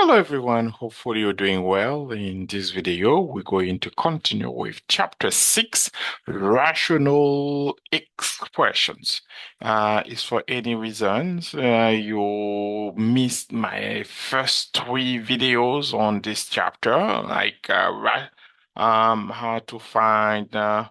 Hello everyone, hopefully you're doing well. In this video, we're going to continue with chapter 6, rational expressions. If for any reasons you missed my first three videos on this chapter, like how to find how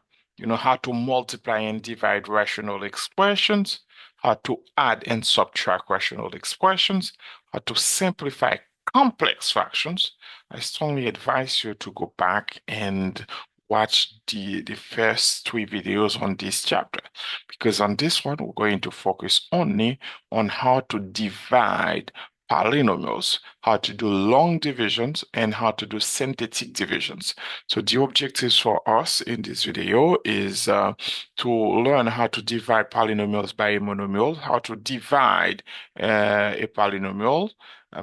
to multiply and divide rational expressions, how to add and subtract rational expressions, how to simplify complex fractions, I strongly advise you to go back and watch the first three videos on this chapter, because on this one we're going to focus only on how to divide polynomials, how to do long divisions, and how to do synthetic divisions. So the objectives for us in this video is to learn how to divide polynomials by a monomial, how to divide a polynomial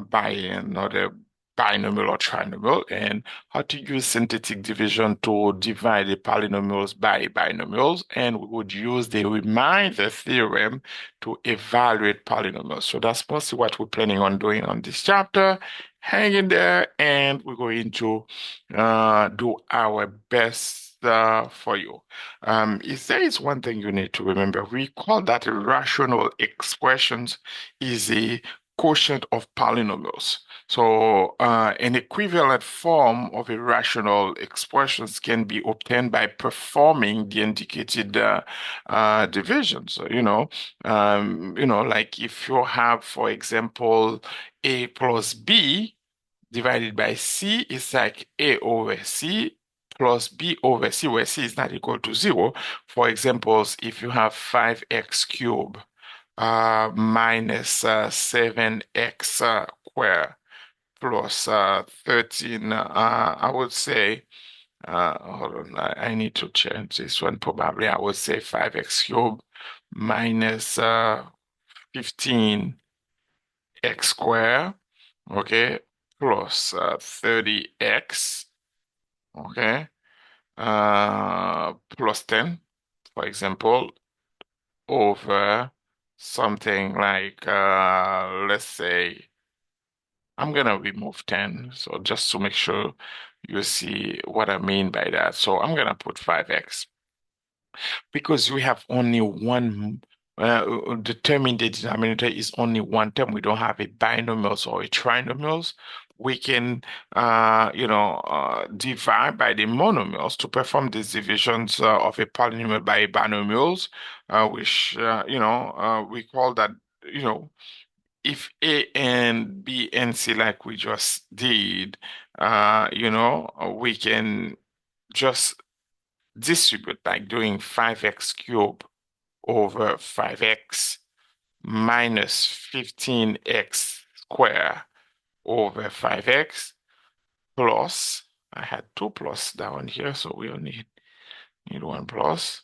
by another binomial or trinomial, and how to use synthetic division to divide the polynomials by binomials, and we would use the remainder theorem to evaluate polynomials. So that's mostly what we're planning on doing on this chapter. Hang in there, and we're going to do our best for you. If there is one thing you need to remember, we call that rational expressions is a quotient of polynomials. So, an equivalent form of a rational expressions can be obtained by performing the indicated division. So, like if you have, for example, A plus B divided by C, it's like A over C plus B over C, where C is not equal to zero. For examples, if you have 5x cubed minus 7x squared plus 13. I would say, hold on, I need to change this one. Probably I would say 5x cubed minus 15x squared, okay, plus 30x, okay, plus 10, for example, over something like, let's say, I'm gonna remove 10, so just to make sure you see what I mean by that. So I'm gonna put 5x because we have only one, the term in the denominator is only one term. We don't have a binomials or a trinomials. We can, divide by the monomials to perform these divisions of a polynomial by binomials, which, we call that, you know, if A and B and C, like we just did, we can just distribute by doing 5x cubed over 5x minus 15x squared over 5x plus, I had two plus down here, so we only need one plus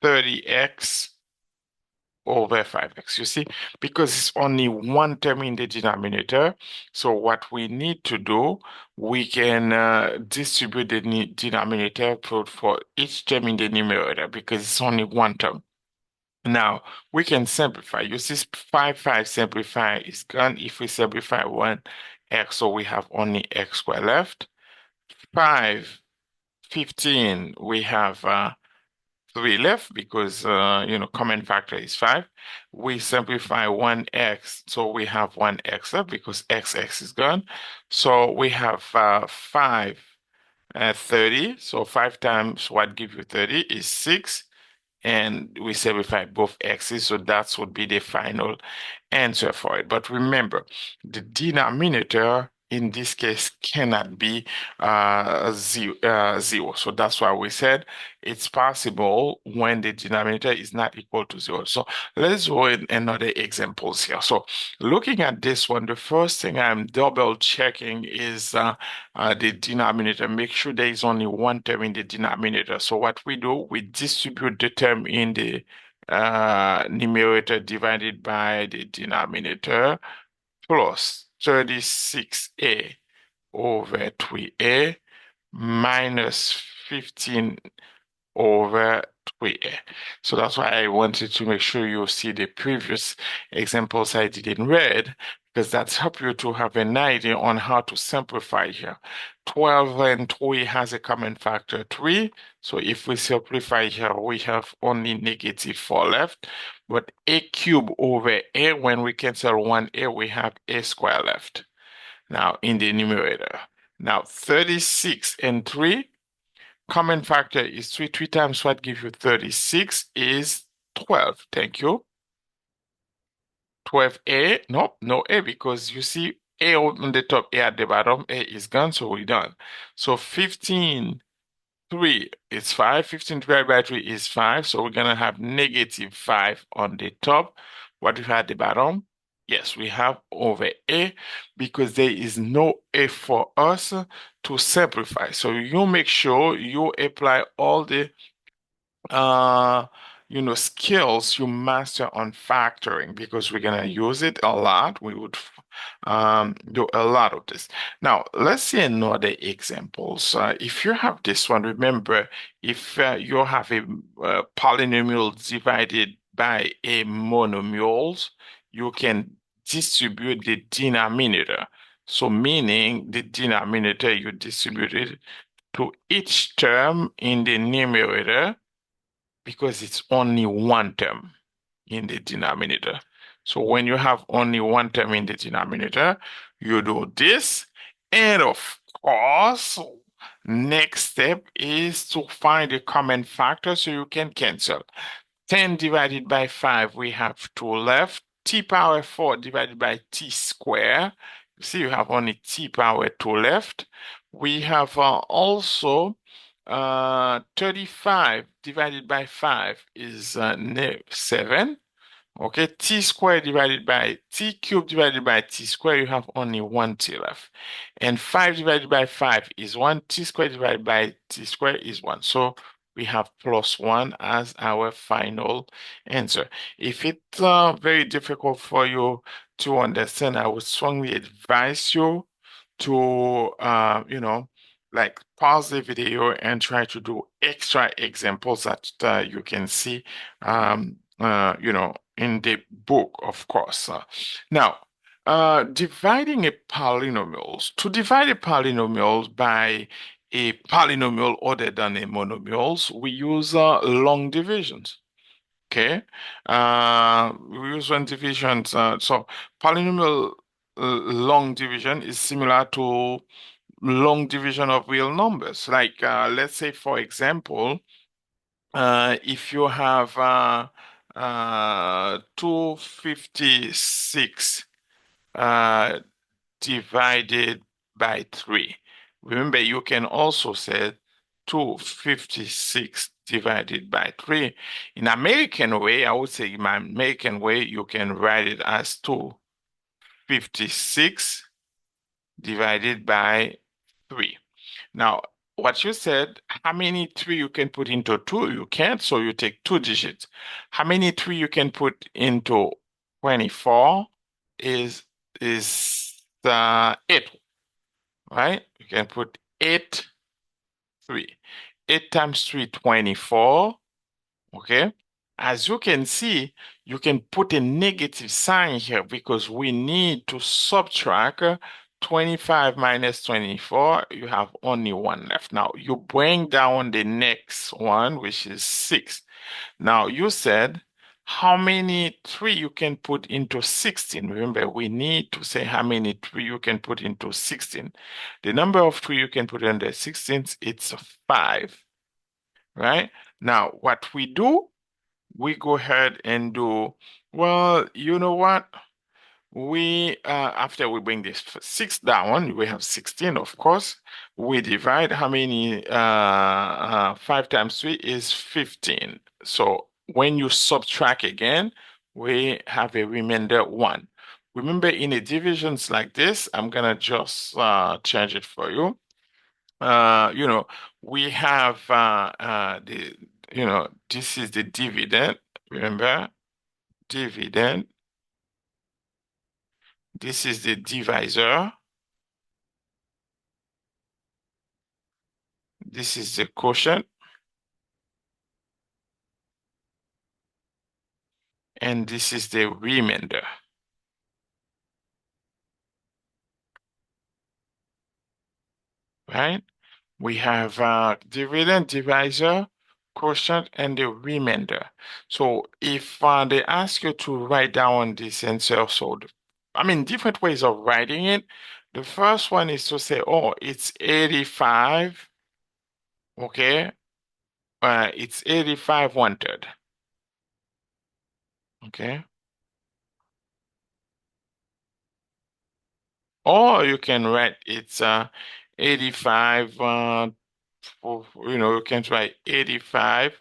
30x over 5x. You see, because it's only one term in the denominator, so what we need to do, we can distribute the denominator for each term in the numerator because it's only one term. Now, we can simplify. You see, 5 simplify is gone. If we simplify one x, so we have only x squared left. 5, 15, we have 3 left because common factor is 5. We simplify 1x, so we have 1x left because x is gone. So we have 5 30. So 5 times what gives you 30 is 6, and we simplify both x's, so that would be the final answer for it. But remember, the denominator in this case cannot be zero. So that's why we said it's possible when the denominator is not equal to zero. So let's go in another examples here. So looking at this one, the first thing I'm double checking is the denominator. Make sure there is only one term in the denominator. So what we do, we distribute the term in the numerator divided by the denominator plus 36a over 3a minus 15 over 3a. So that's why I wanted to make sure you see the previous examples I did in red, because that's help you to have an idea on how to simplify here. 12 and 3 has a common factor 3. So if we simplify here, we have only negative 4 left. But a cube over a, when we cancel one a, we have a square left. Now in the numerator. Now 36 and 3, common factor is 3. 3 times what gives you 36 is 12. Thank you. 12a, no, no a, because you see a on the top, a at the bottom, a is gone, so we're done. So 15, 3 is 5. 15 divided by 3 is 5, so we're gonna have negative 5 on the top. What do we have at the bottom? Yes, we have over a, because there is no a for us to simplify. So you make sure you apply all the uh, skills you master on factoring, because we're gonna use it a lot. We would do a lot of this. Now, let's see another examples. If you have this one, remember, if you have a polynomial divided by a monomials, you can distribute the denominator. So meaning the denominator you distribute it to each term in the numerator, because it's only one term in the denominator. So when you have only one term in the denominator, you do this. And of course, next step is to find a common factor so you can cancel. 10 divided by 5, we have 2 left. T power 4 divided by t square. You see, you have only t power 2 left. We have also 35 divided by 5 is 7. Okay, t squared divided by t cubed divided by t squared, you have only one t left. And 5 divided by 5 is 1. T squared divided by t squared is 1. So we have plus 1 as our final answer. If it's very difficult for you to understand, I would strongly advise you to, like pause the video and try to do extra examples that you can see, in the book, of course. Now, dividing a polynomials, to divide a polynomial by a polynomial other than a monomials, we use long divisions. Okay, we use long divisions. So polynomial long division is similar to long division of real numbers. Like, let's say, for example, if you have 256 uh, divided by 3. Remember, you can also say 256 divided by 3. In American way, I would say in my American way, you can write it as 256 divided by 3. Now, what you said, how many 3 you can put into 2? You can't, so you take 2 digits. How many 3 you can put into 24 is is 8, right? You can put 8, 3. 8 times 3, 24. Okay. As you can see, you can put a negative sign here because we need to subtract 25 minus 24. You have only one left. Now you bring down the next one, which is 6. Now you said how many 3 you can put into 16. Remember, we need to say how many 3 you can put into 16. The number of 3 you can put under 16, it's 5, right? Now what we do, we go ahead and do, well, you know what? We, after we bring this 6 down, we have 16, of course. We divide how many, 5 times 3 is 15. So when you subtract again, we have a remainder 1. Remember, in a divisions like this, I'm gonna just change it for you. We have this is the dividend. Remember, dividend. This is the divisor. This is the quotient. And this is the remainder. right? We have dividend, divisor, quotient, and the remainder. So if they ask you to write down this answer, I mean, different ways of writing it. The first one is to say, oh, it's 85, okay? It's 85 1/3, okay? Or you can write it's 85, you can write 85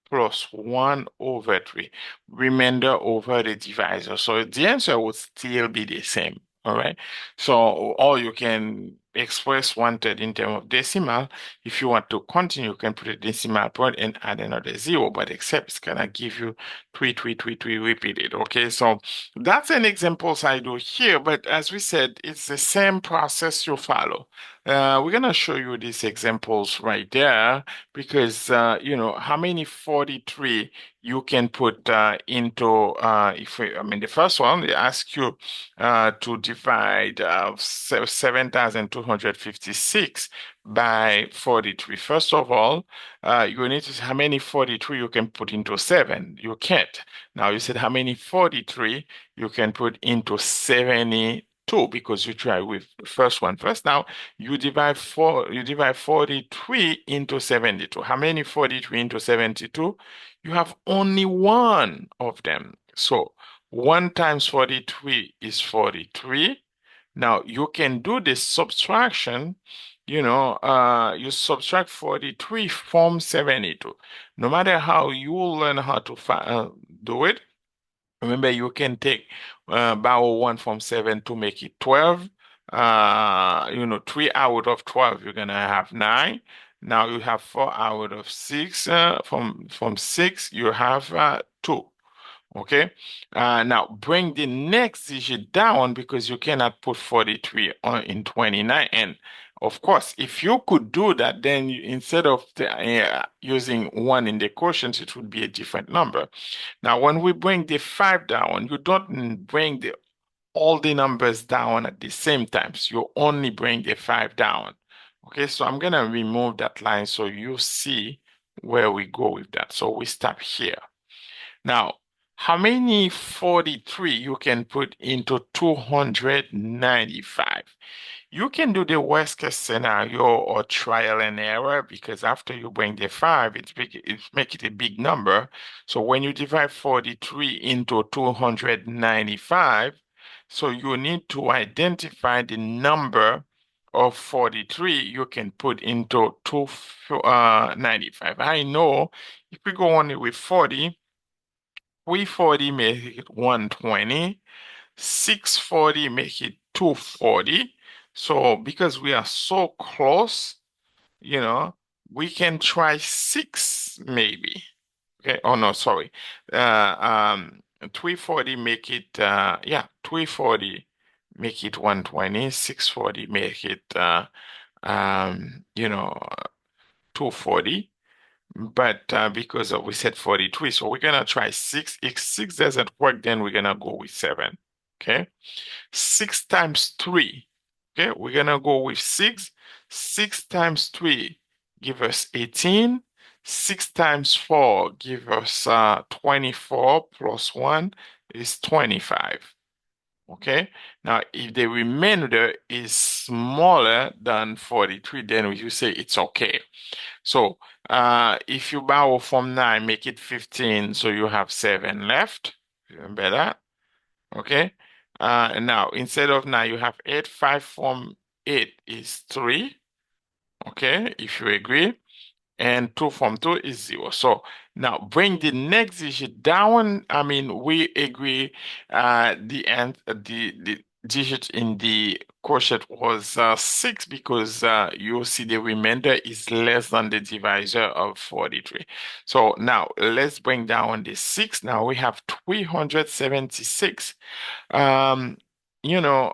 plus 1 over 3, remainder over the divisor. So the answer would still be the same. All right. So, or you can express 1/3 in terms of decimal. If you want to continue, you can put a decimal point and add another zero, but except it's gonna give you 3 repeated. Okay. So that's an example I do here, but as we said, it's the same process you follow. We're gonna show you these examples right there because how many 43 you can put into I mean the first one they ask you to divide 7,256 by 43. First of all, you need to say how many 43 you can put into 7. You can't. Now you said how many 43 you can put into 72 because you try with the first one first. Now you divide 43 into 72. How many 43 into 72? You have only one of them. So 1 times 43 is 43. Now you can do this subtraction, you subtract 43 from 72. No matter how you learn how to do it, remember, you can take borrow 1 from 7 to make it 12. 3 out of 12, you're gonna have 9. Now you have 4 out of 6. From 6, you have 2. Okay. Now bring the next digit down because you cannot put 43 on in 29. And of course, if you could do that, then instead of using 1 in the quotient, it would be a different number. Now, when we bring the 5 down, you don't bring all the numbers down at the same time. So you only bring the 5 down. Okay, so I'm gonna remove that line so you see where we go with that. So we stop here. Now, how many 43 you can put into 295? You can do the worst case scenario or trial and error because after you bring the 5, it make it a big number. So when you divide 43 into 295, so you need to identify the number of 43 you can put into 295. I know if we go only with 40, 340 make it 120. 640 make it 240. So because we are so close, you know, we can try 6 maybe. Okay. Oh no, sorry. 340 make it 340 make it 120. 640 make it 240. But because we said 43, so we're gonna try 6. If 6 doesn't work, then we're gonna go with 7. Okay. 6 times 3. Okay, we're gonna go with 6. 6 times 3 give us 18. 6 times 4 give us 24 plus 1 is 25. Okay, now if the remainder is smaller than 43, then you say it's okay. So if you borrow from 9, make it 15, so you have 7 left. Remember that? Okay. And now instead of 9, you have 8. 5 from 8 is 3. Okay, if you agree. And 2 from 2 is 0. So now bring the next digit down. I mean, we agree the digit in the quotient was 6 because you see the remainder is less than the divisor of 43. So now let's bring down the 6. Now we have 376. Um,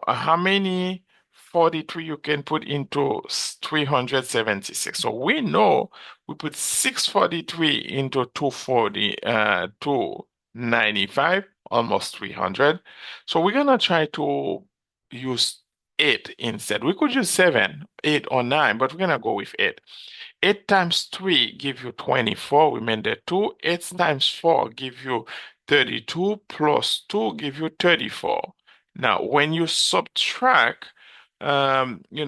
how many 43 you can put into 376? So we know we put 643 into 295, almost 300. So we're gonna try to use 8 instead. We could use 7, 8, or 9, but we're going to go with 8. 8 times 3 give you 24, remainder 2. 8 times 4 give you 32, plus 2 give you 34. Now, when you subtract, when you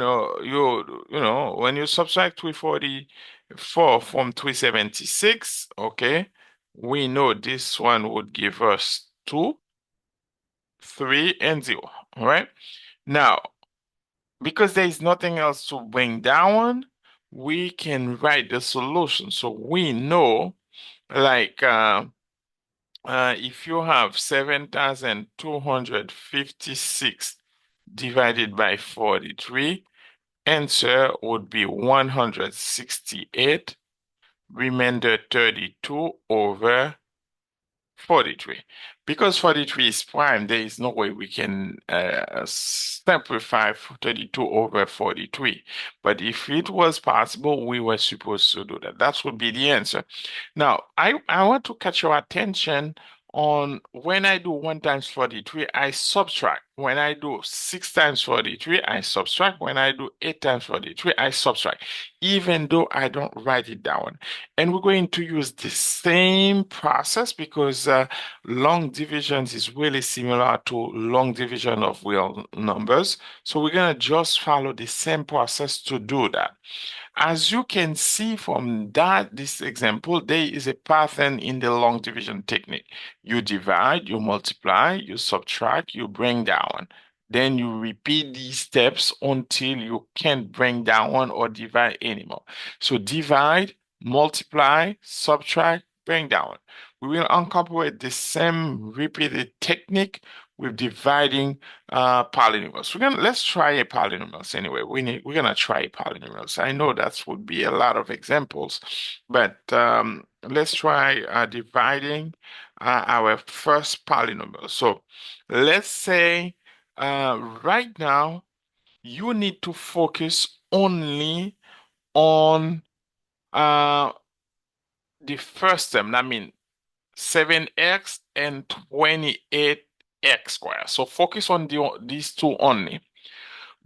subtract 344 from 376, okay, we know this one would give us 2, 3, and 0, all right? Now, because there is nothing else to bring down, we can write the solution. So we know, like, if you have 7,256 divided by 43, answer would be 168, remainder 32 over 43. Because 43 is prime, there is no way we can simplify 32 over 43. But if it was possible, we were supposed to do that. That would be the answer. Now, I want to catch your attention on when I do 1 times 43, I subtract. When I do 6 times 43, I subtract. When I do 8 times 43, I subtract, even though I don't write it down. And we're going to use the same process because long divisions is really similar to long division of real numbers. So we're going to just follow the same process to do that. As you can see from this example, there is a pattern in the long division technique. You divide, you multiply, you subtract, you bring down. Then you repeat these steps until you can't bring down or divide anymore. So divide, multiply, subtract, bring down. We will incorporate the same repeated technique with dividing polynomials. Let's try a polynomials anyway. We're gonna try polynomials. I know that would be a lot of examples, but let's try dividing our first polynomial. So let's say right now you need to focus only on uh, the first term. I mean 7x and 28x squared. So focus on these two only.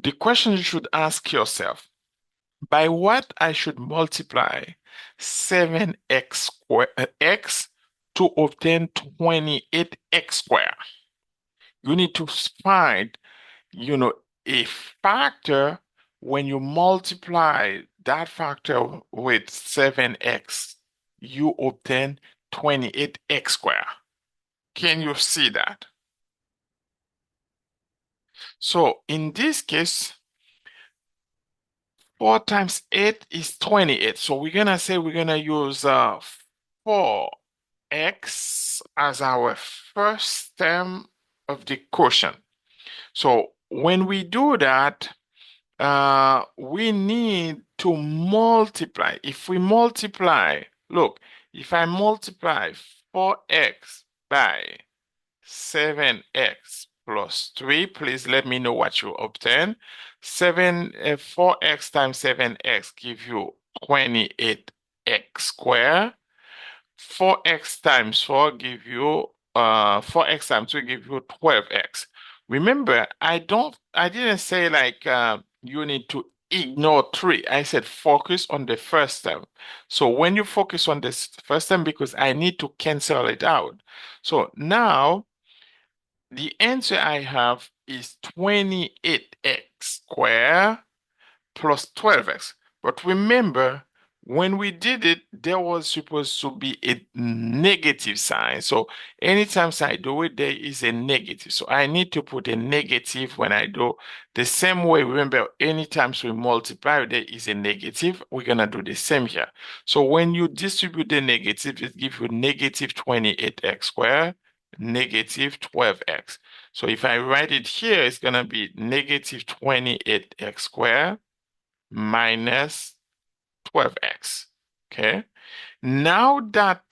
The question you should ask yourself, by what I should multiply 7x squared x to obtain 28x squared? You need to find, a factor when you multiply that factor with 7x, you obtain 28x squared. Can you see that? So in this case, 4 times 8 is 28. So we're gonna say we're gonna use 4x as our first term of the quotient. So when we do that, we need to multiply. If we multiply, look, if I multiply 4x by 7x plus 3, please let me know what you obtain. 4x times 7x give you 28x squared. 4x times 4 give you 4x times 2 give you 12x. Remember, I didn't say like you need to ignore 3. I said focus on the first term. So when you focus on this first term, because I need to cancel it out. So now the answer I have is 28x squared plus 12x. But remember, when we did it, there was supposed to be a negative sign. So anytime I do it, there is a negative. So I need to put a negative when I do the same way. Remember, anytime we multiply, there is a negative. We're going to do the same here. So when you distribute the negative, it gives you negative 28x squared, negative 12x. So if I write it here, it's going to be negative 28x squared minus 12x. Okay. Now that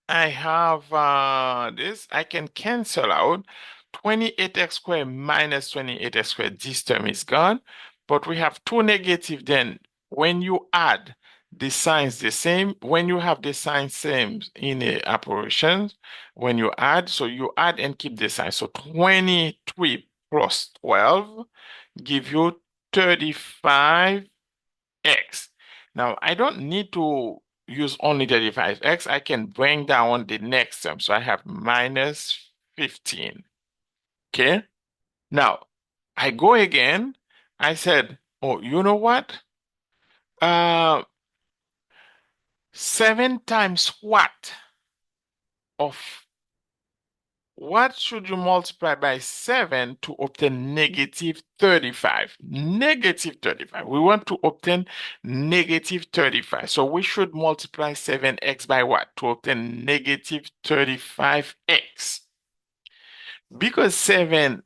I have this, I can cancel out 28x squared minus 28x squared. This term is gone, but we have two negative. Then when you add the signs the same, when you have the signs same in a operation, when you add, so you add and keep the sign. So 23 plus 12 give you 35x. Now, I don't need to use only 35x. I can bring down the next term. So I have minus 15. Okay? Now, I go again. I said, oh, you know what? Uh, 7 times what should you multiply by 7 to obtain negative 35? Negative 35. We want to obtain negative 35. So we should multiply 7x by what? To obtain negative 35x. Because 7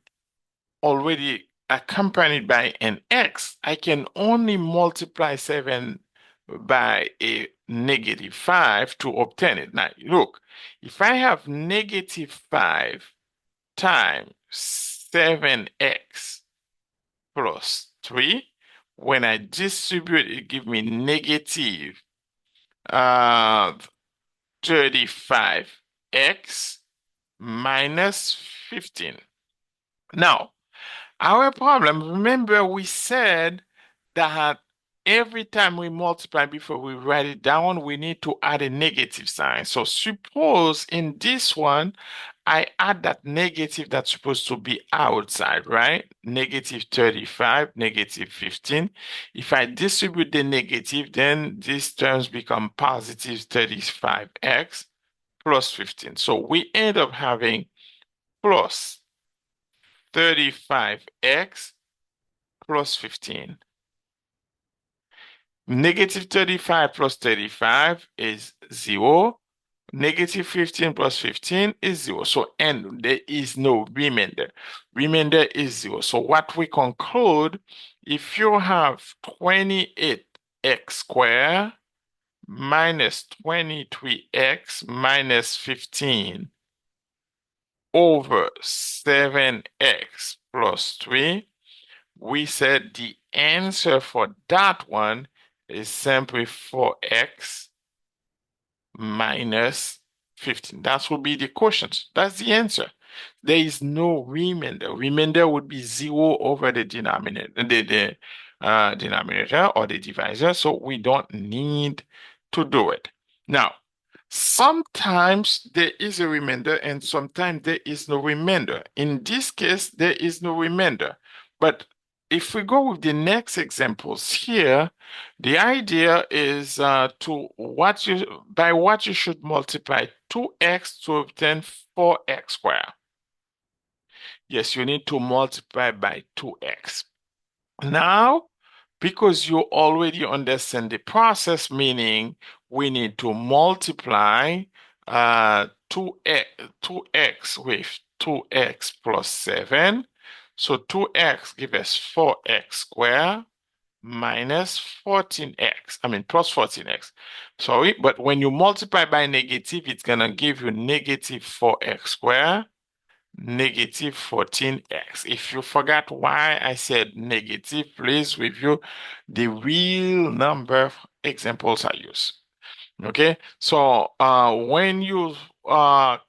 already accompanied by an x, I can only multiply 7 by a negative 5 to obtain it. Now, look, if I have negative 5 times 7x plus 3, when I distribute, it gives me negative uh, 35x minus 15. Now, our problem, remember we said that every time we multiply before we write it down, we need to add a negative sign. So suppose in this one, I add that negative that's supposed to be outside, right? Negative 35, negative 15. If I distribute the negative, then these terms become positive 35x plus 15. So we end up having plus 35x plus 15. Negative 35 plus 35 is 0. Negative 15 plus 15 is 0. So, and there is no remainder. Remainder is 0. So, what we conclude, if you have 28x squared minus 23x minus 15 over 7x plus 3, we said the answer for that one is simply 4x minus 15. That would be the quotient. That's the answer. There is no remainder. Remainder would be 0 over the denominator, the denominator or the divisor, so we don't need to do it. Now, sometimes there is a remainder and sometimes there is no remainder. In this case, there is no remainder. But if we go with the next examples here, the idea is by what you should multiply 2x to obtain 4x squared. Yes, you need to multiply by 2x. Now, because you already understand the process, meaning we need to multiply 2x with 2x plus 7. So 2x gives us 4x squared minus 14x. I mean, plus 14x. Sorry, but when you multiply by negative, it's going to give you negative 4x squared, negative 14x. If you forgot why I said negative, please review the real number examples I use. Okay, so when you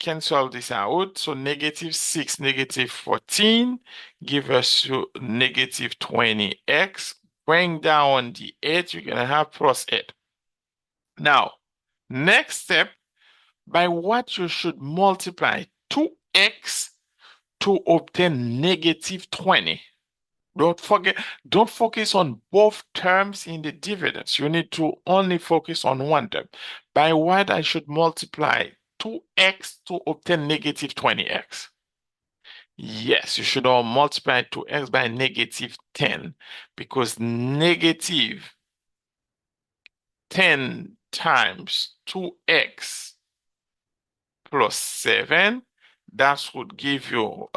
cancel this out, so negative 6, negative 14 give us you negative 20x. Bring down the 8, you're going to have plus 8. Now, next step, by what you should multiply 2x to obtain negative 20. Don't forget, don't focus on both terms in the dividends. You need to only focus on one term. By what I should multiply 2x to obtain negative 20x. Yes, you should all multiply 2x by negative 10 because negative 10 times 2x plus 7, that would give you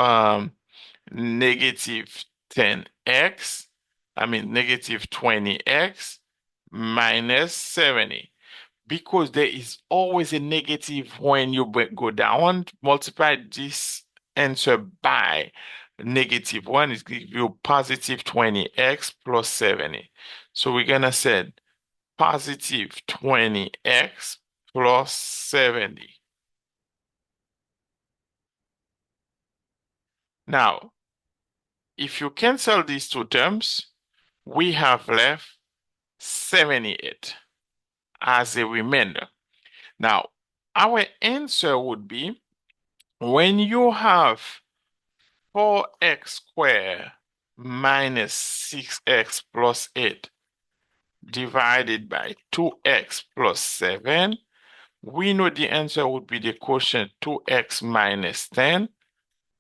negative 10x, I mean negative 20x minus 70. Because there is always a negative when you go down, multiply this answer by negative 1, it gives you positive 20x plus 70. So we're going to say positive 20x plus 70. Now, if you cancel these two terms, we have left 78 as a remainder. Now, our answer would be when you have 4x squared minus 6x plus 8 divided by 2x plus 7, we know the answer would be the quotient 2x minus 10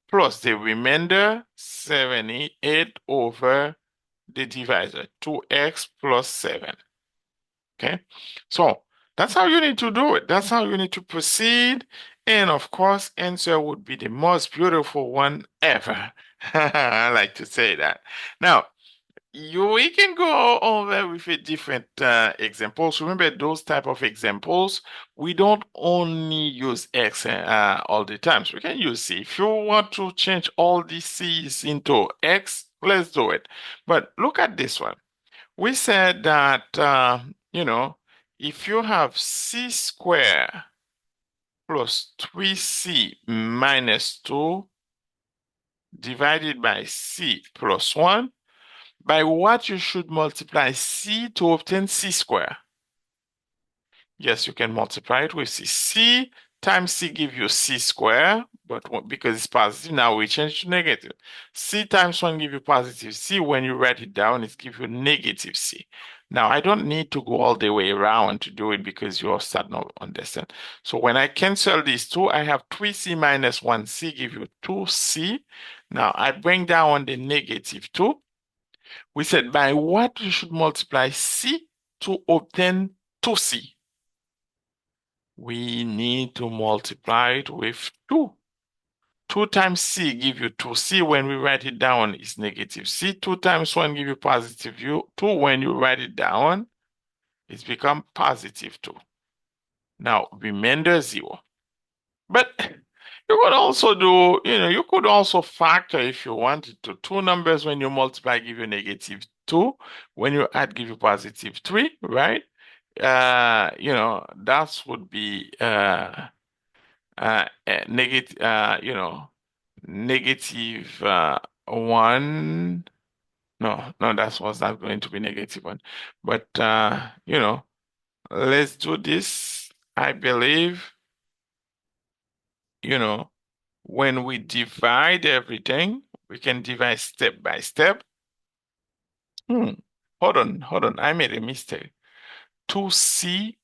plus the remainder 78 over the divisor 2x plus 7. Okay, so that's how you need to do it. That's how you need to proceed. And of course, answer would be the most beautiful one ever. I like to say that. Now, we can go over with a different examples. Remember those type of examples, we don't only use X all the times. We can use C. If you want to change all these C's into X, let's do it. But look at this one. We said that, if you have C squared plus 3C minus 2 divided by C plus 1, by what you should multiply C to obtain C squared? Yes, you can multiply it with C. C times C give you C squared, but because it's positive, now we change to negative. C times 1 give you positive C. When you write it down, it gives you negative C. Now, I don't need to go all the way around to do it because you all start to understand. So when I cancel these two, I have 3C minus 1C give you 2C. Now, I bring down the negative 2. We said by what you should multiply C to obtain 2C? We need to multiply it with 2. 2 times C give you 2C. When we write it down, it's negative C. 2 times 1 give you positive 2. When you write it down, it's become positive 2. Now, remainder 0. But you could also do, you could also factor if you wanted to. Two numbers when you multiply give you negative 2. When you add give you positive 3, right? That would be negative, negative 1. No, no, that was not going to be negative 1. But, let's do this. I believe, you know, when we divide everything, we can divide step by step. Hold on. I made a mistake. 2C.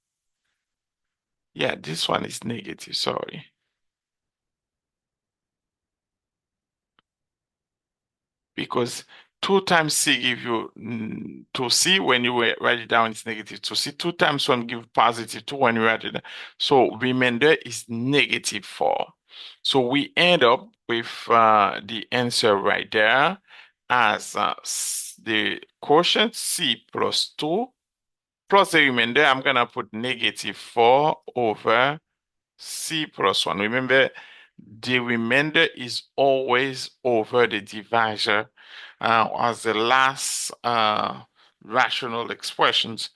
Yeah, this one is negative, sorry. Because 2 times C give you 2C. When you write it down, it's negative 2C. 2 times 1 give positive 2 when you write it down. So remainder is negative 4. So we end up with the answer right there as the quotient C plus 2 plus the remainder. I'm going to put negative 4 over C plus 1. Remember, the remainder is always over the divisor as the last rational expressions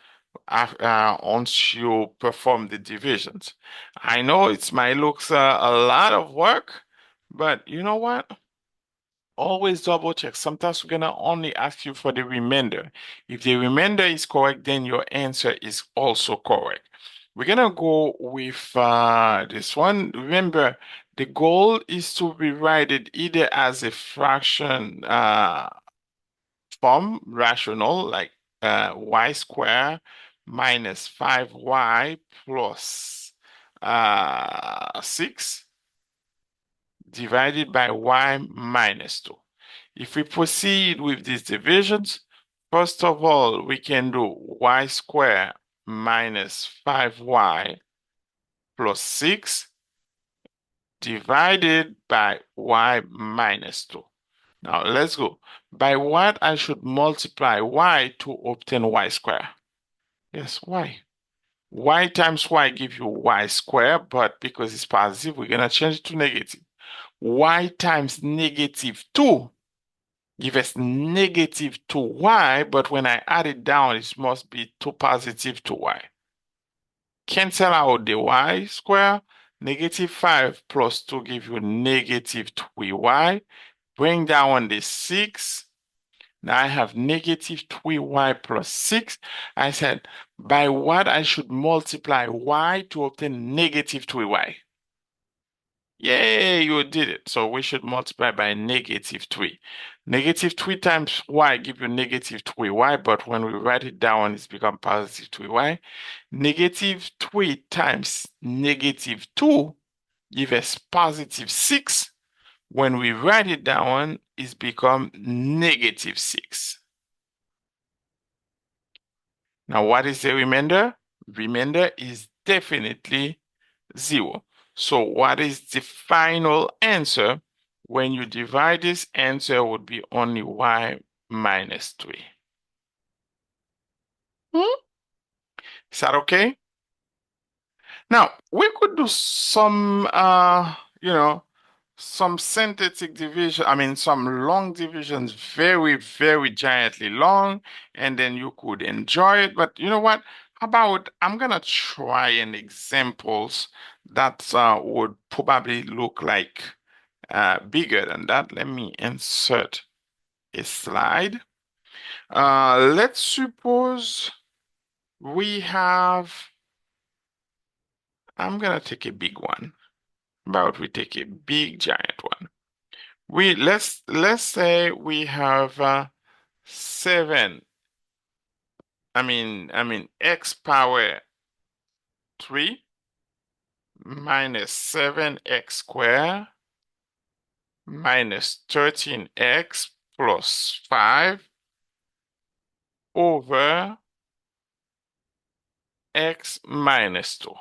once you perform the divisions. I know it might look a lot of work, but you know what? Always double check. Sometimes we're gonna only ask you for the remainder. If the remainder is correct, then your answer is also correct. We're gonna go with this one. Remember, the goal is to rewrite it either as a fraction form, rational, like y squared minus 5y plus 6 divided by y minus 2. If we proceed with these divisions, first of all, we can do y squared minus 5y plus 6 divided by y minus 2. Now let's go. By what I should multiply y to obtain y squared? Yes, y. Y times y give you y squared, but because it's positive, we're going to change it to negative. Y times negative 2 give us negative 2y, but when I add it down, it must be 2 positive 2y. Cancel out the y square. Negative 5 plus 2 give you negative 3y, Bring down the 6. Now I have negative 3y plus 6. I said, by what I should multiply y to obtain negative 3y? Yay, you did it. So we should multiply by negative 3. Negative 3 times y give you negative 3y, but when we write it down, it's become positive 3y. Negative 3 times negative 2 give us positive 6. When we write it down, it's become negative 6. Now, what is the remainder? Remainder is definitely 0. So what is the final answer? When you divide this, answer would be only y minus 3. Hmm? Is that okay? Now, we could do some, some synthetic division, some long divisions, very, very giantly long, and then you could enjoy it. But you know what? How about I'm gonna try an examples that would probably look like bigger than that. Let me insert a slide. Let's suppose we have, I'm gonna take a big one. But we take a big giant one. Let's say we have 7. X power 3 minus 7x squared minus 13x plus 5 over x minus 2.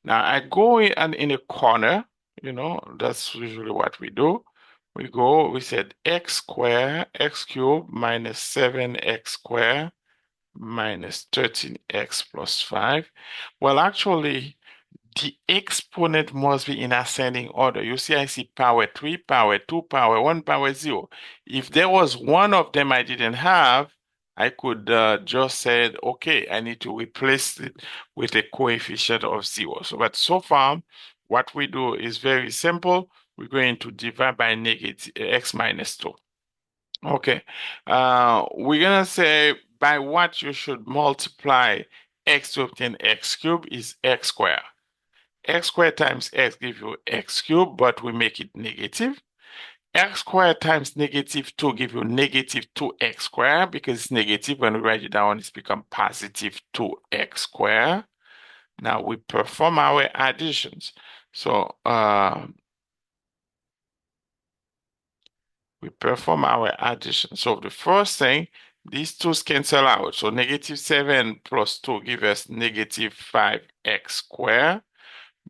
Now I go in a corner, that's usually what we do. We said x squared, x cubed minus 7x squared minus 13x plus 5. Well, actually, the exponent must be in ascending order. You see, I see power 3, power 2, power 1, power 0. If there was one of them I didn't have, I could just say, okay, I need to replace it with a coefficient of 0. But so far, what we do is very simple. We're going to divide by negative x minus 2. Okay. We're gonna say by what you should multiply x to obtain x cubed is x squared. X squared times x give you x cubed, but we make it negative. X squared times negative 2 give you negative 2x squared because it's negative. When we write it down, it's become positive 2x squared. Now we perform our additions. So we perform our addition. So the first thing, these twos cancel out. So negative 7 plus 2 give us negative 5x squared.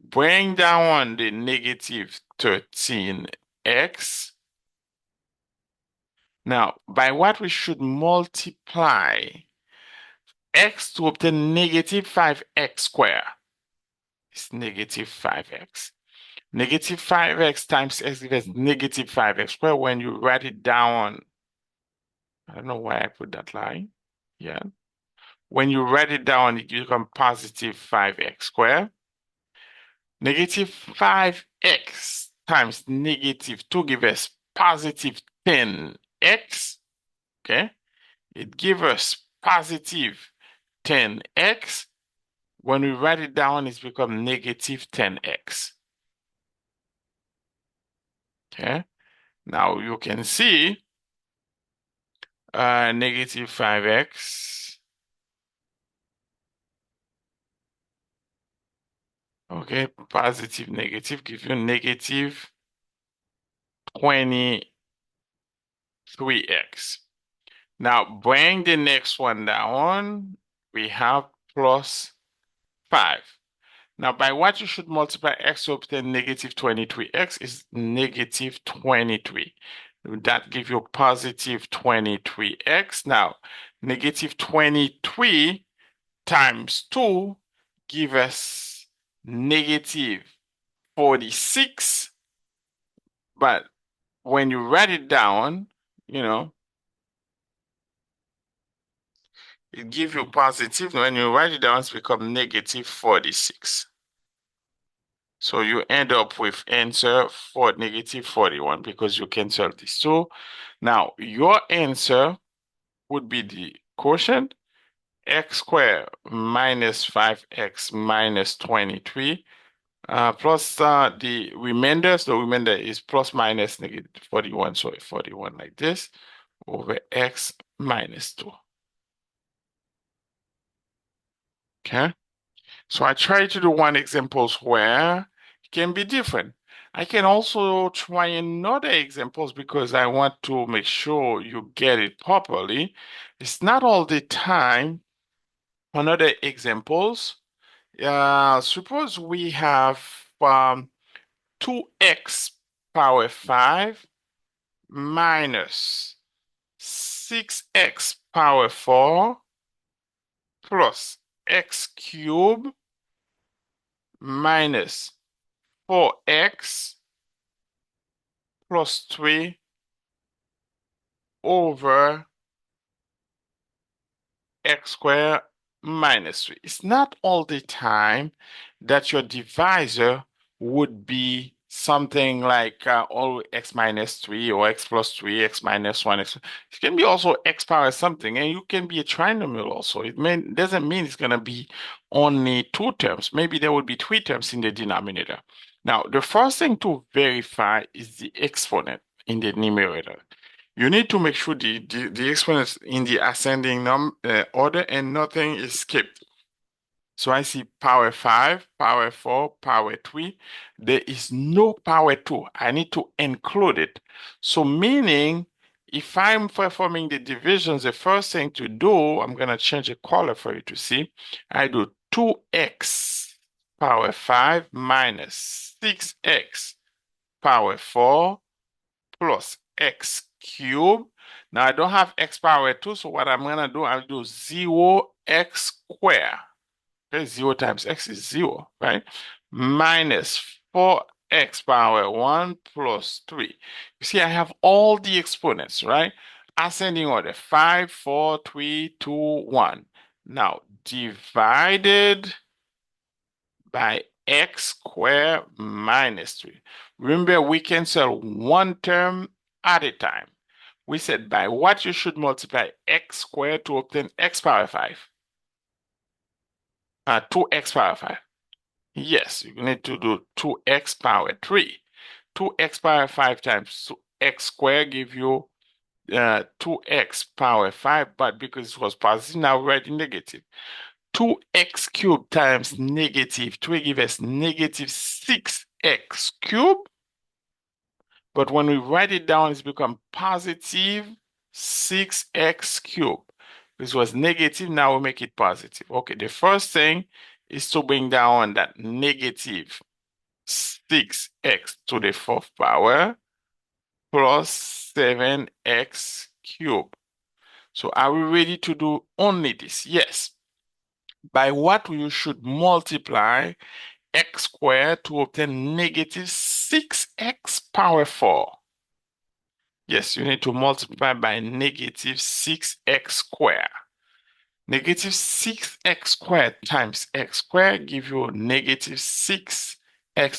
Bring down the negative 13x. Now, by what we should multiply x to obtain negative 5x squared? It's negative 5x. Negative 5x times x gives us negative 5x squared. When you write it down, I don't know why I put that line. Yeah. When you write it down, it becomes positive 5x squared. Negative 5x times negative 2 gives us positive 10x. Okay. It gives us positive 10x. When we write it down, it's become negative 10x. Okay. Now you can see negative 5x. Okay, positive, negative gives you negative 23x. Now bring the next one down. We have plus 5. Now by what you should multiply x to obtain negative 23x is negative 23. That gives you positive 23x. Now negative 23 times 2 give us negative 46. But when you write it down, it gives you positive. When you write it down, it's become negative 46. So you end up with answer for negative 41 because you cancel these two. Now, your answer would be the quotient x squared minus 5x minus 23 plus the remainder. So the remainder is plus minus negative 41. So 41 like this over x minus 2. Okay. So I try to do one examples where it can be different. I can also try another examples because I want to make sure you get it properly. It's not all the time another examples. Suppose we have 2x power 5 minus 6x power 4 plus x cubed minus 4x plus 3 over x squared minus 3. It's not all the time that your divisor would be something like all x minus 3 or x plus 3, x minus 1. X. It can be also x power something, and you can be a trinomial also. Doesn't mean it's going to be only two terms. Maybe there would be three terms in the denominator. Now, the first thing to verify is the exponent in the numerator. You need to make sure the exponents in the ascending order and nothing is skipped. So I see power 5, power 4, power 3. There is no power 2. I need to include it. So meaning, if I'm performing the divisions, the first thing to do, I'm going to change the color for you to see. I do 2x power 5 minus 6x power 4 plus x cubed. Now I don't have x power 2, so what I'm going to do, I'll do 0x squared. Okay, 0 times x is 0, right? Minus 4x power 1 plus 3. You see, I have all the exponents, right? Ascending order, 5, 4, 3, 2, 1. Now, divided by x squared minus 3. Remember, we cancel one term at a time. We said by what you should multiply x squared to obtain x power 5. 2x power 5. Yes, you need to do 2x power 3. 2x power 5 times x squared give you 2x power 5, but because it was positive, now we're writing negative. 2x cubed times negative 3 gives us negative 6x cubed. But when we write it down, it's become positive 6x cubed. This was negative, now we make it positive. Okay, the first thing is to bring down that negative 6x to the fourth power plus 7x cubed. So are we ready to do only this? Yes. By what you should multiply x squared to obtain negative 6x power 4. Yes, you need to multiply by negative 6x squared. Negative 6x squared times x squared give you negative 6x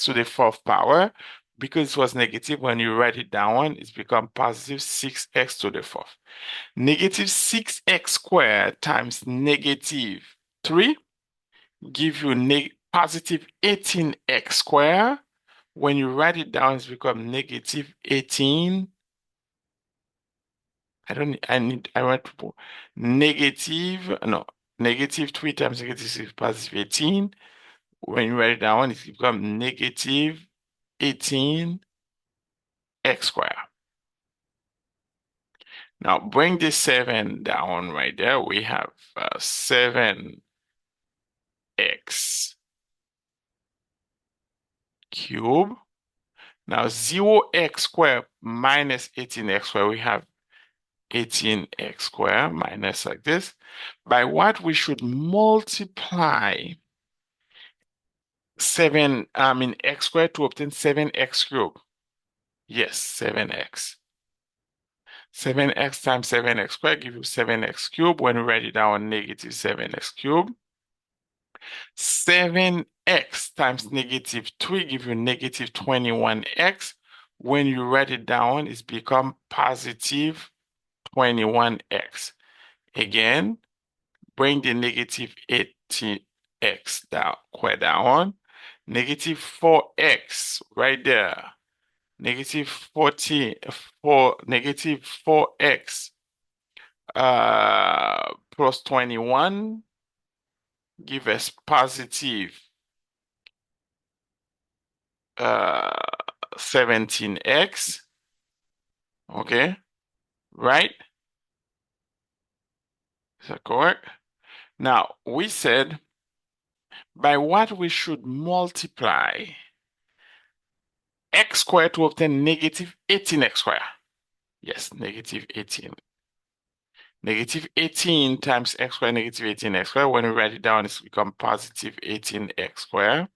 to the fourth power. Because it was negative, when you write it down, it's become positive 6x to the fourth. Negative 6x squared times negative 3 give you positive 18x squared. When you write it down, it's become negative 18. I want to put negative, no, negative 3 times negative 6 positive 18. When you write it down, it becomes negative 18x squared. Now bring the 7 down right there. We have 7x cubed. Now 0x squared minus 18x squared, we have 18x squared minus like this. By what we should multiply x squared to obtain 7x cubed. Yes, 7x. 7x times 7x squared give you 7x cubed. When we write it down, negative 7x cubed. 7x times negative 3 give you negative 21x. When you write it down, it's become positive 21x. Again, bring the negative 18x down, square down. Negative 4x right there. Negative 14, 4x plus 21 give us positive 17x. Okay, right? Is that correct? Now, we said by what we should multiply x squared to obtain negative 18x squared. Yes, negative 18. Negative 18 times x squared, negative 18x squared. When we write it down, it's become positive 18x squared.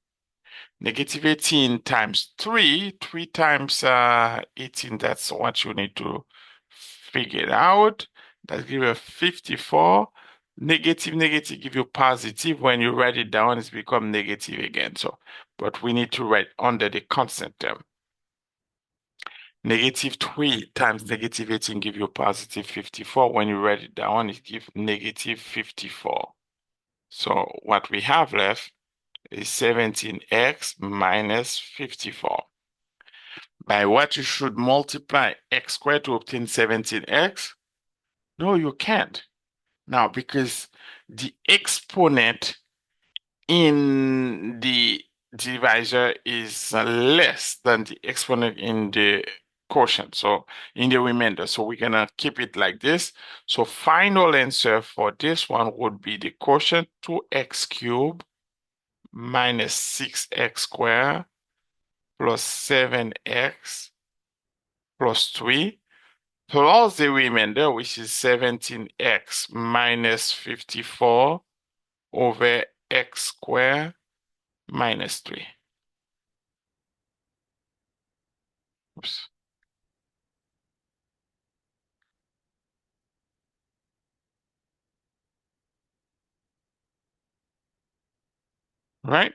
Negative 18 times 3, 3 times 18, that's what you need to figure it out. That gives you 54. Negative, negative give you positive. When you write it down, it's become negative again. So, but we need to write under the constant term. Negative 3 times negative 18 give you positive 54. When you write it down, it gives negative 54. So what we have left is 17x minus 54. By what you should multiply x squared to obtain 17x? No, you can't. Now, because the exponent in the divisor is less than the exponent in the quotient, so in the remainder. So we're gonna keep it like this. So final answer for this one would be the quotient 2x cubed minus 6x squared plus 7x plus 3 plus the remainder, which is 17x minus 54 over x squared minus 3. Oops. Right?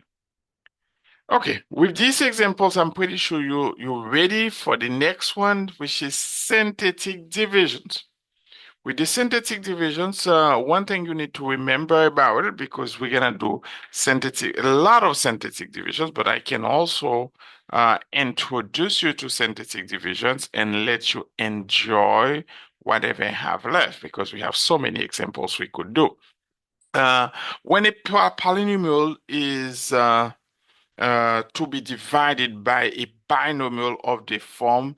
Okay, with these examples, I'm pretty sure you're ready for the next one, which is synthetic divisions. With the synthetic divisions, one thing you need to remember about it, because we're gonna do a lot of synthetic divisions, but I can also introduce you to synthetic divisions and let you enjoy whatever I have left, because we have so many examples we could do. Uh, when a polynomial is to be divided by a binomial of the form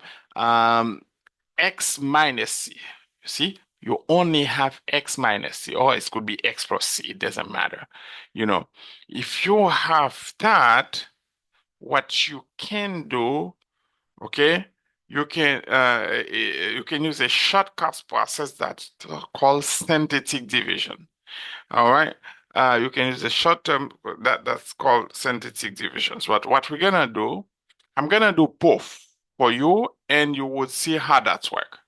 x minus c. You see, you only have x minus c, or it could be x plus c, it doesn't matter. You know, if you have that, what you can do, okay, you can use a shortcut process that's called synthetic division. All right. You can use the short term that's called synthetic divisions. But what we're gonna do, I'm gonna do both for you, and you will see how that's work.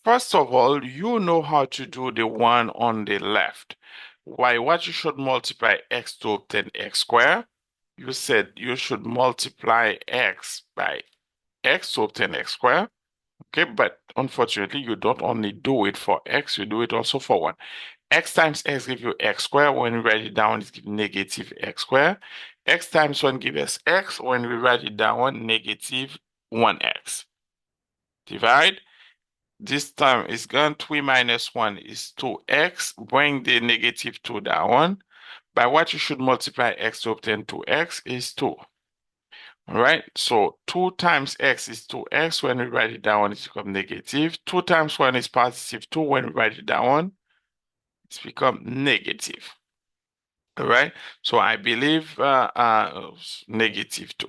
First of all, you know how to do the one on the left. Why? What you should multiply x to obtain x squared. You said you should multiply x by x to obtain x squared. Okay, but unfortunately, you don't only do it for x, you do it also for 1. X times x gives you x squared. When we write it down, it gives negative x squared. X times 1 gives us x. When we write it down, negative 1x. Divide. This time it's gone. 3 minus 1 is 2x. Bring the negative 2 down. By what you should multiply x to obtain 2x is 2. All right, so 2 times x is 2x. When we write it down, it's become negative. 2 times 1 is positive 2. When we write it down, it's become negative. All right, so I believe negative 2.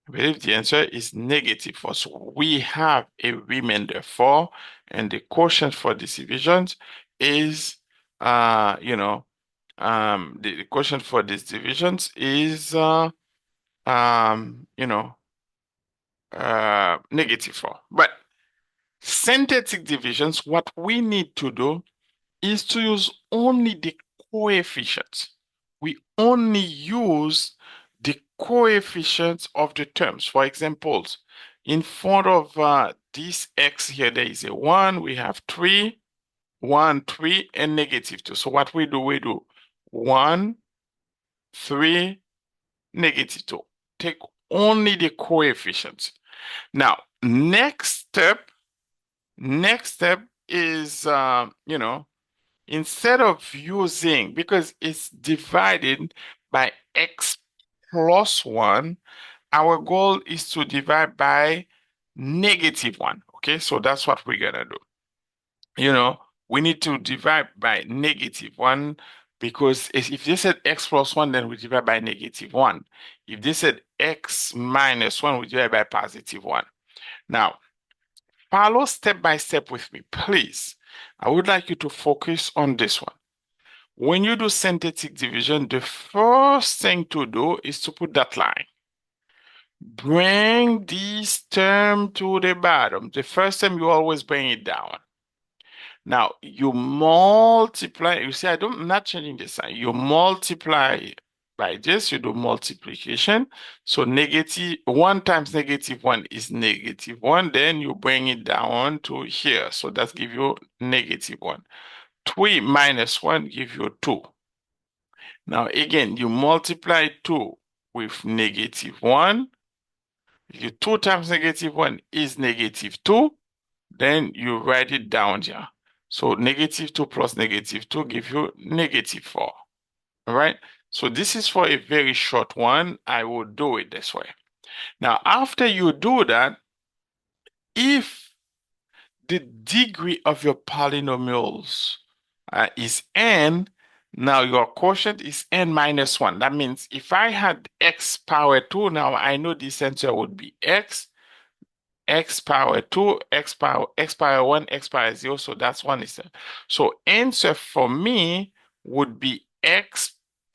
I believe the answer is negative 4. So we have a remainder 4, and the quotient for this division is, the quotient for these divisions is, negative 4. But synthetic divisions, what we need to do is to use only the coefficients. We only use the coefficients of the terms. For example, in front of this x here, there is a 1, we have 3, 1, 3, and -2. So what we do 1, 3, -2. Take only the coefficients. Now, next step is, instead of using, because it's divided by x plus 1, our goal is to divide by -1. Okay, so that's what we're gonna do. We need to divide by -1 because if they said x plus 1, then we divide by -1. If they said x minus 1, we divide by +1. Now, follow step by step with me, please. I would like you to focus on this one. When you do synthetic division, the first thing to do is to put that line. Bring this term to the bottom. The first time you always bring it down. Now you multiply. You see, I'm not changing the sign. You multiply by this, you do multiplication. So negative 1 times -1 is -1. Then you bring it down to here. So that gives you -1. 3 minus 1 gives you 2. Now again, you multiply 2 with -1. You 2 times -1 is -2. Then you write it down here. So -2 plus -2 give you -4. All right. So this is for a very short one. I will do it this way. Now, after you do that, if the degree of your polynomials is n, now your quotient is n minus 1. That means if I had x power 2, now I know this answer would be x power 2, x power 1, x power 0. So that's one is. So answer for me would be x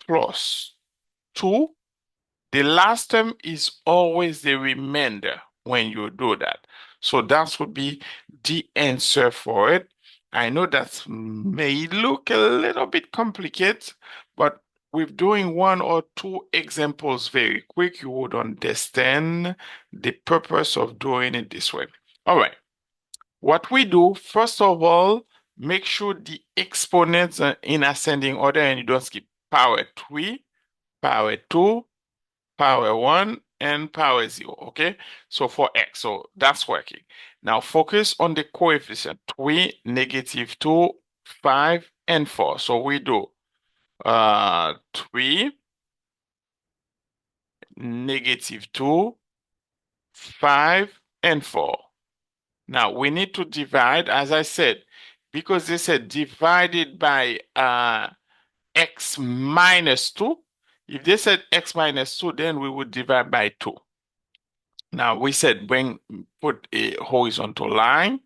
plus 2. The last term is always the remainder when you do that. So that would be the answer for it. I know that may look a little bit complicated, but with doing 1 or 2 examples very quick, you would understand the purpose of doing it this way. All right. What we do, first of all, make sure the exponents are in ascending order and you don't skip power 3, power 2, power 1, and power 0, okay? So for x, so that's working. Now focus on the coefficient, 3, -2, 5, and 4. So we do 3, -2, 5, and 4. Now we need to divide, as I said, because they said divided by x minus 2. If they said x minus 2, then we would divide by 2. Now we said put a horizontal line.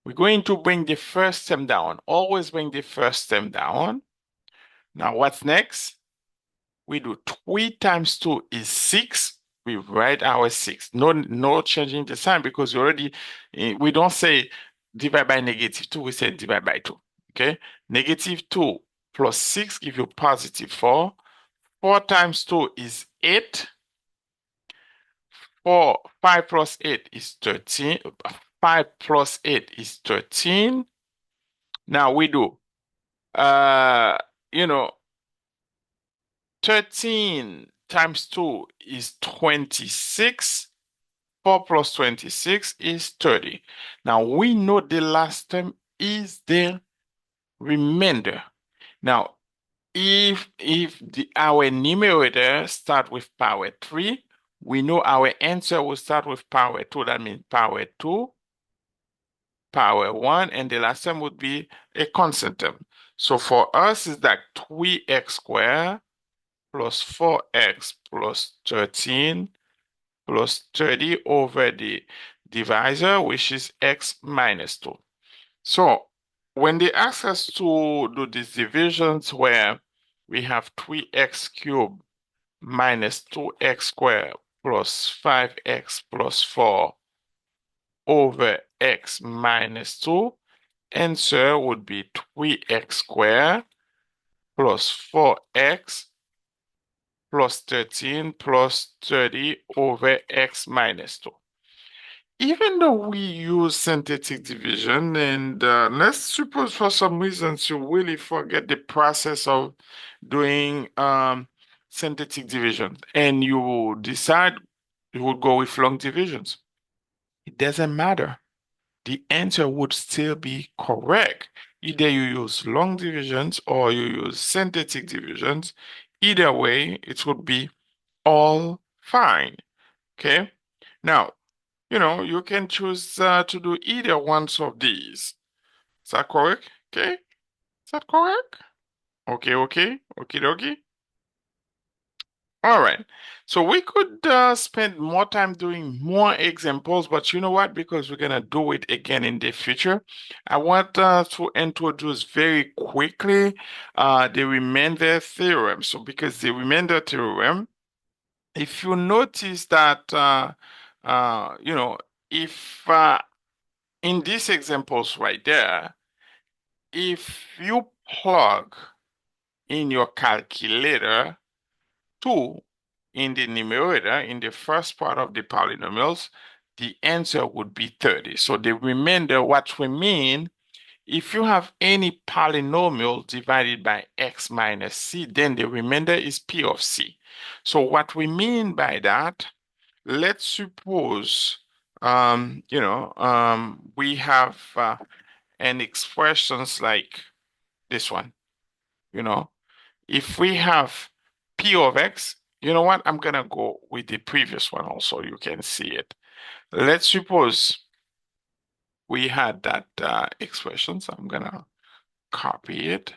We're going to bring the first term down. Always bring the first term down. Now what's next? We do 3 times 2 is 6. We write our 6. No changing the sign because we don't say divide by -2. We say divide by 2. Okay? -2 plus 6 give you +4. 4 times 2 is 8. 5 plus 8 is 13. 5 plus 8 is 13. Now we do, uh, you know, 13 times 2 is 26. 4 plus 26 is 30. Now we know the last term is the remainder. Now, if our numerator start with power 3, we know our answer will start with power 2. That means power 2, power 1, and the last term would be a constant term. So for us, is that 3x squared plus 4x plus 13 plus 30 over the divisor, which is x minus 2. So when they ask us to do these divisions where we have 3x cubed minus 2x squared plus 5x plus 4 over x minus 2, answer would be 3x squared plus 4x plus 13 plus 30 over x minus 2. Even though we use synthetic division, and let's suppose for some reasons you really forget the process of doing synthetic division, and you decide you would go with long divisions. It doesn't matter. The answer would still be correct. Either you use long divisions or you use synthetic divisions. Either way, it would be all fine. Okay? Now, you can choose to do either one of these. Is that correct? Okay. Is that correct? Okay, okay. Okay, dokie. All right. So we could spend more time doing more examples, but you know what? Because we're gonna do it again in the future, I want to introduce very quickly the remainder theorem. So because the remainder theorem, if you notice that, you know, if in these examples right there, if you plug in your calculator 2 in the numerator, in the first part of the polynomials, the answer would be 30. So the remainder, what we mean, if you have any polynomial divided by x minus c, then the remainder is p of c. So what we mean by that, let's suppose, we have an expressions like this one, you know, if we have P of X, you know what? I'm gonna go with the previous one also. You can see it. Let's suppose we had that expression, so I'm gonna copy it.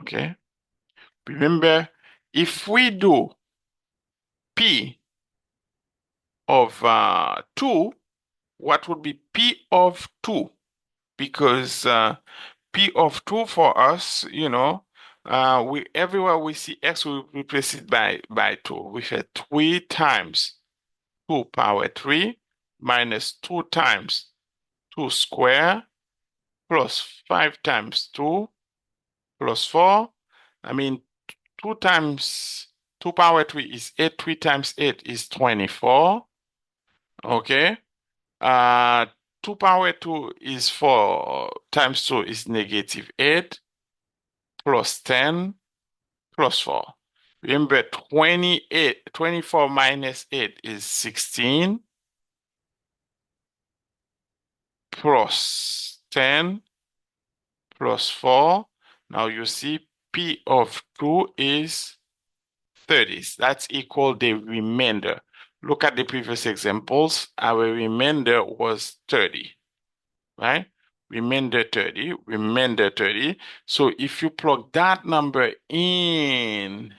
Okay. Remember, if we do P of 2, what would be P of 2? Because P of 2 for us, we everywhere we see X, we replace it by 2. We had 3 times 2 power 3 minus 2 times 2 square plus 5 times 2 plus 4. I mean, 2 times 2 power 3 is 8. 3 times 8 is 24. Okay. Uh, 2 power 2 is 4 times 2 is negative 8 plus 10 plus 4. Remember, 24 minus 8 is 16 plus 10 plus 4. Now you see P of 2 is 30. That's equal the remainder. Look at the previous examples. Our remainder was 30, right? Remainder 30, remainder 30. So if you plug that number in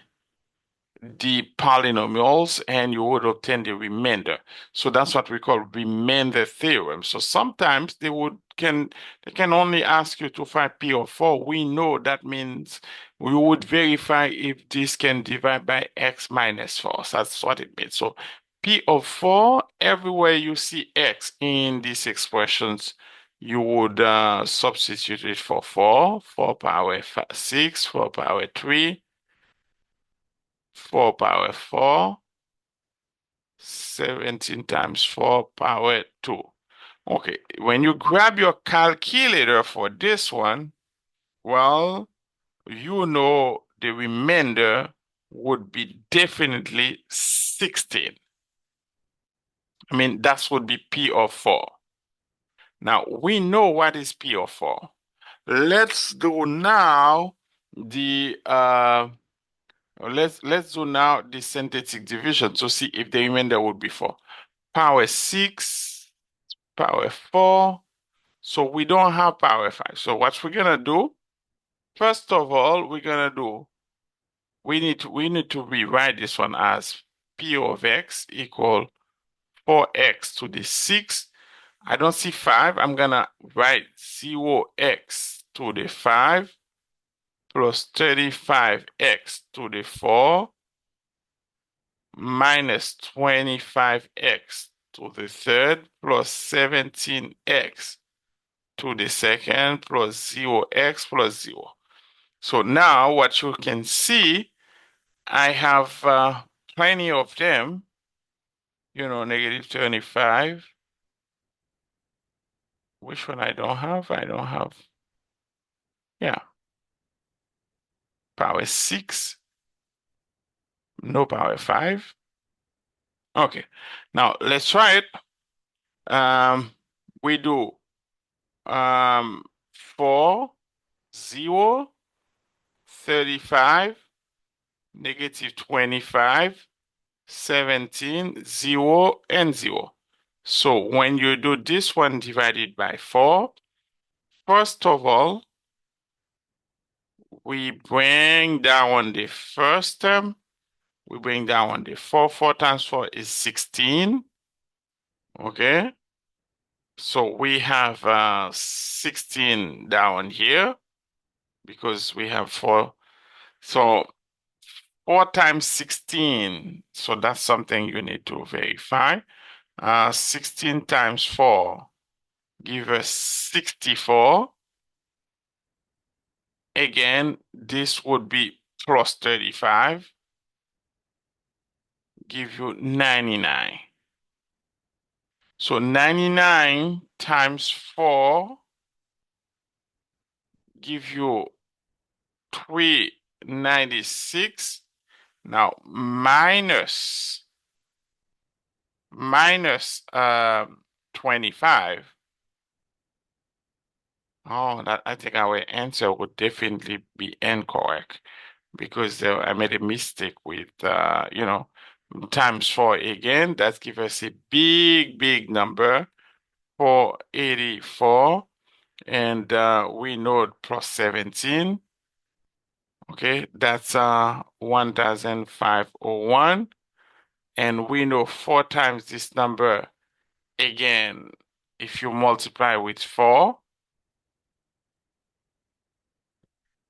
the polynomials and you would obtain the remainder. So that's what we call remainder theorem. So sometimes they can only ask you to find P of 4. We know that means we would verify if this can divide by x minus 4. So that's what it means. So P of 4, everywhere you see x in these expressions, you would substitute it for 4, 4 power 6, 4 power 3, 4 power 4, 17 times 4 power 2. Okay, when you grab your calculator for this one, well, you know the remainder would be definitely 16. I mean, that would be P of 4. Now, we know what is P of 4. Let's do now the let's do now the synthetic division to see if the remainder would be 4. Power 6, power 4. So we don't have power 5. So what we're gonna do, first of all, we need to rewrite this one as P of x equal 4x to the 6. I don't see 5. I'm gonna write 0x to the 5 plus 35x to the 4 minus 25x to the third plus 17x to the second plus 0x plus 0. So now what you can see, I have plenty of them, negative 25. Which one I don't have? I don't have, yeah, power 6, no power 5. Okay, now let's try it. We do 4, 0, 35, negative 25, 17, 0, and 0. So when you do this one divided by 4, first of all, we bring down the first term. We bring down the 4. 4 times 4 is 16. Okay. So we have 16 down here because we have 4. So 4 times 16. So that's something you need to verify. 16 times 4 give us 64. Again, this would be plus 35, give you 99. So 99 times 4 give you 396. Now minus 25. Oh, that I think our answer would definitely be incorrect because I made a mistake with times 4 again. That gives us a big number, 484, and we know plus 17. Okay, that's 1501, and we know 4 times this number again. If you multiply with 4,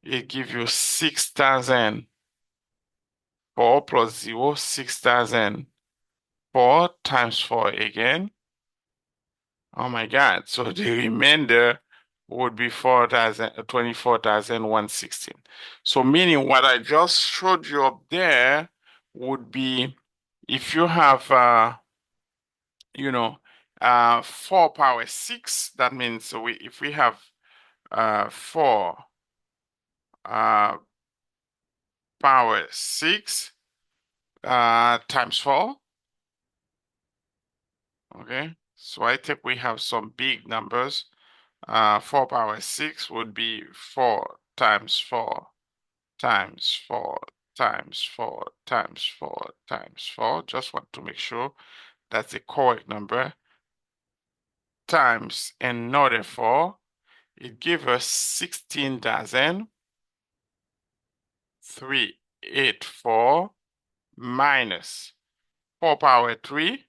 it gives you 6,004 plus 0, 6,004 times 4 again. Oh my God. So the remainder would be 24,116. So meaning what I just showed you up there would be if you have, 4 power 6, that means if we have 4 uh, power 6 times 4, okay? So I think we have some big numbers. 4 power 6 would be 4 times 4 times 4 times 4 times 4 times 4. Just want to make sure that's the correct number. Times another 4. It gives us 16,384 minus 4 power 3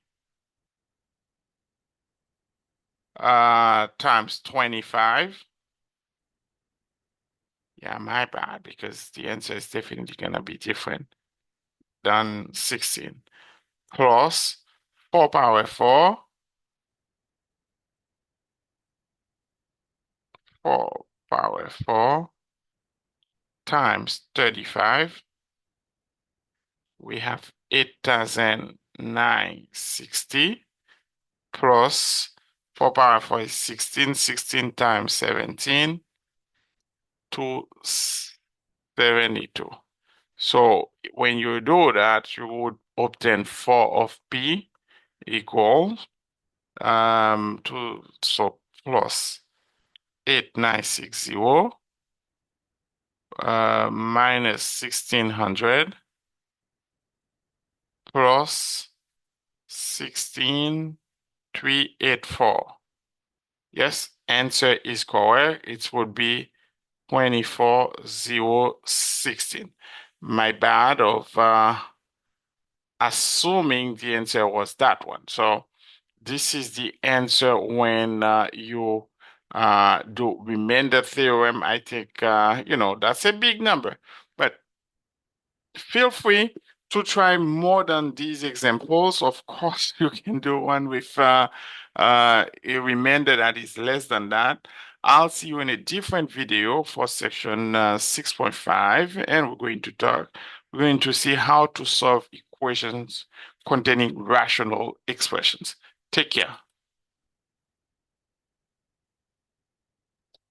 times 25. Yeah, my bad, because the answer is definitely gonna be different than 16. Plus 4 power 4, 4 power 4 times 35. We have 8,960 plus 4 power 4 is 16. 16 times 17, 272. So when you do that, you would obtain 4 of P equals plus 8960 minus 1600 plus 16384. Yes, answer is correct. It would be 24016. My bad of assuming the answer was that one. So this is the answer when you do remainder theorem. I think, that's a big number, but feel free to try more than these examples, of course, you can do one with a remainder that is less than that. I'll see you in a different video for section 6.5, and we're going to see how to solve equations containing rational expressions. Take care.